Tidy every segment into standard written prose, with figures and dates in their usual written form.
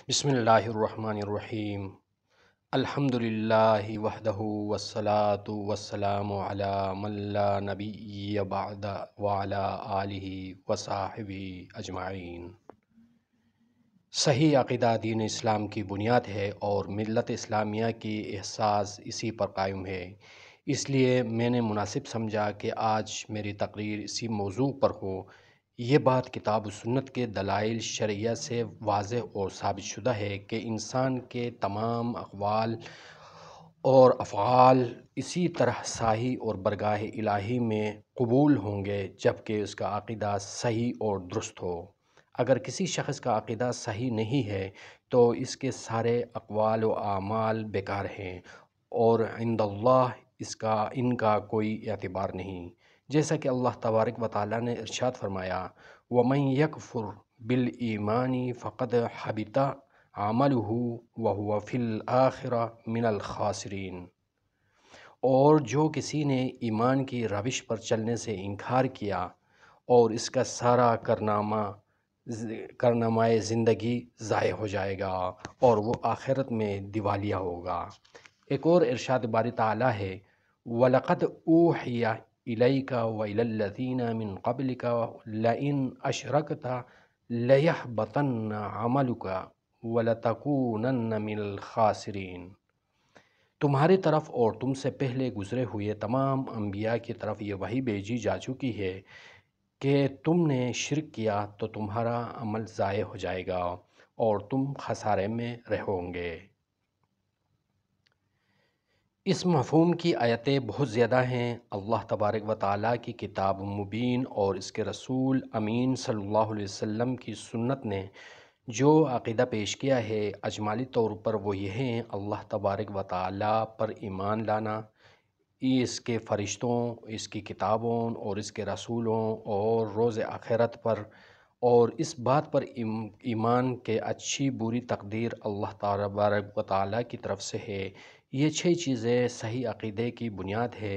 بسم اللہ الرحمن الرحیم۔ الحمد للہ وحدہ والصلاة والسلام علی من لا نبی بعد وعلی آلہ وصحبہ اجمعین۔ صحیح عقیدہ دین اسلام کی بنیاد ہے اور ملت اسلامیہ کی احساس اسی پر قائم ہے۔ اس لیے میں نے مناسب سمجھا کہ آج میری تقریر اسی موضوع پر ہو۔ یہ بات کتاب و سنت کے دلائل شرعیہ سے واضح اور ثابت شدہ ہے کہ انسان کے تمام اقوال اور افعال اسی طرح صحیح اور برگاہ الہی میں قبول ہوں گے جبکہ اس کا عقیدہ صحیح اور درست ہو۔ اگر کسی شخص کا عقیدہ صحیح نہیں ہے تو اس کے سارے اقوال و اعمال بیکار ہیں اور عند اللہ ان کا کوئی اعتبار نہیں۔ جیسا کہ اللہ تبارک و تعالیٰ نے ارشاد فرمایا، وَمَن يَكْفُرْ بِالْإِيمَانِ فَقَدْ حَبِطَ عَمَلُهُ وَهُوَ فِي الْآخِرَةِ مِنَ الْخَاسِرِينَ۔ اور جو کسی نے ایمان کی روش پر چلنے سے انکار کیا اور اس کا سارا کارنامۂ زندگی ضائع ہو جائے گا اور وہ آخرت میں دیوالیہ ہوگا۔ ایک اور ارشاد باری تعالیٰ ہے، وَلَقَدْ أُوحِيَ إِلَيْكَ وَإِلَى الَّذِينَ مِن قَبْلِكَ لَئِنْ أَشْرَكْتَ لَيَحْبَطَنَّ عَمَلُكَ وَلَتَكُونَنَّ مِنَ الْخَاسِرِينَ۔ تمہاری طرف اور تم سے پہلے گزرے ہوئے تمام انبیاء کی طرف یہ وحی بھیجی جا چکی ہے کہ تم نے شرک کیا تو تمہارا عمل ضائع ہو جائے گا اور تم خسارے میں رہو گے۔ اس مفہوم کی آیتیں بہت زیادہ ہیں۔ اللہ تبارک و تعالیٰ کی کتاب مبین اور اس کے رسول امین صلی اللہ علیہ وسلم کی سنت نے جو عقیدہ پیش کیا ہے اجمالی طور پر وہ یہ ہیں: اللہ تبارک و تعالیٰ پر ایمان لانا، اس کے فرشتوں، اس کی کتابوں اور اس کے رسولوں اور روز آخرت پر، اور اس بات پر ایمان کہ اچھی بری تقدیر اللہ تبارک و تعالیٰ کی طرف سے ہے۔ یہ 6 چیزیں صحیح عقیدے کی بنیاد ہے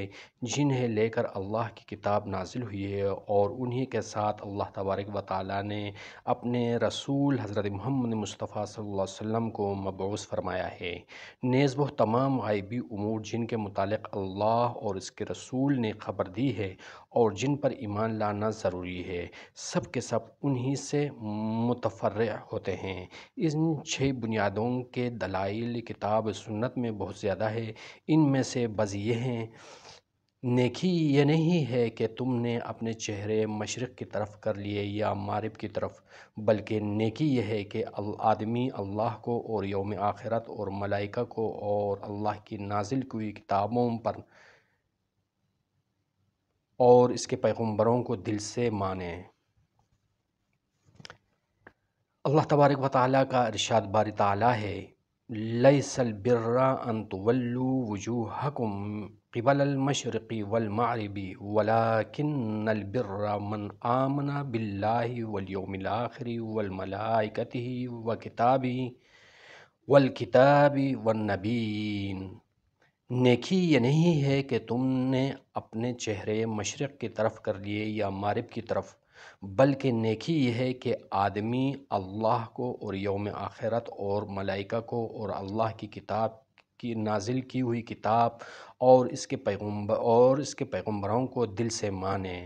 جنہیں لے کر اللہ کی کتاب نازل ہوئی ہے اور انہی کے ساتھ اللہ تبارک و تعالیٰ نے اپنے رسول حضرت محمد مصطفیٰ صلی اللہ علیہ وسلم کو مبعوث فرمایا ہے۔ نیز وہ تمام غیبی امور جن کے متعلق اللہ اور اس کے رسول نے خبر دی ہے اور جن پر ایمان لانا ضروری ہے، سب کے سب انہی سے متفرع ہوتے ہیں۔ ان 6 بنیادوں کے دلائل کتاب سنت میں بہت زیادہ ہے۔ ان میں سے بعض یہ ہیں: نیکی یہ نہیں ہے کہ تم نے اپنے چہرے مشرق کی طرف کر لیے یا مغرب کی طرف، بلکہ نیکی یہ ہے کہ آدمی اللہ کو اور یوم آخرت اور ملائکہ کو اور اللہ کی نازل کی کتابوں پر اور اس کے پیغمبروں کو دل سے مانے۔ اللہ تبارک و تعالیٰ کا ارشاد باری تعالیٰ ہے، لَيْسَ الْبِرَّ أَن تُوَلُّوا وُجُوهَكُمْ قِبَلَ الْمَشْرِقِ وَالْمَغْرِبِ وَلَكِنَّ الْبِرَّ مَنْ آمَنَ بِاللَّهِ وَالْيَوْمِ الْآخِرِ وَمَلَائِكَتِهِ وَالْكِتَابِ وَالنَّبِيِّينَ۔ نیکی یہ نہیں ہے کہ تم نے اپنے چہرے مشرق کی طرف کر لیے یا مغرب کی طرف، بلکہ نیکی یہ ہے کہ آدمی اللہ کو اور یوم آخرت اور ملائکہ کو اور اللہ کی کتاب کی نازل کی ہوئی کتاب اور اس کے پیغمبروں کو دل سے مانے۔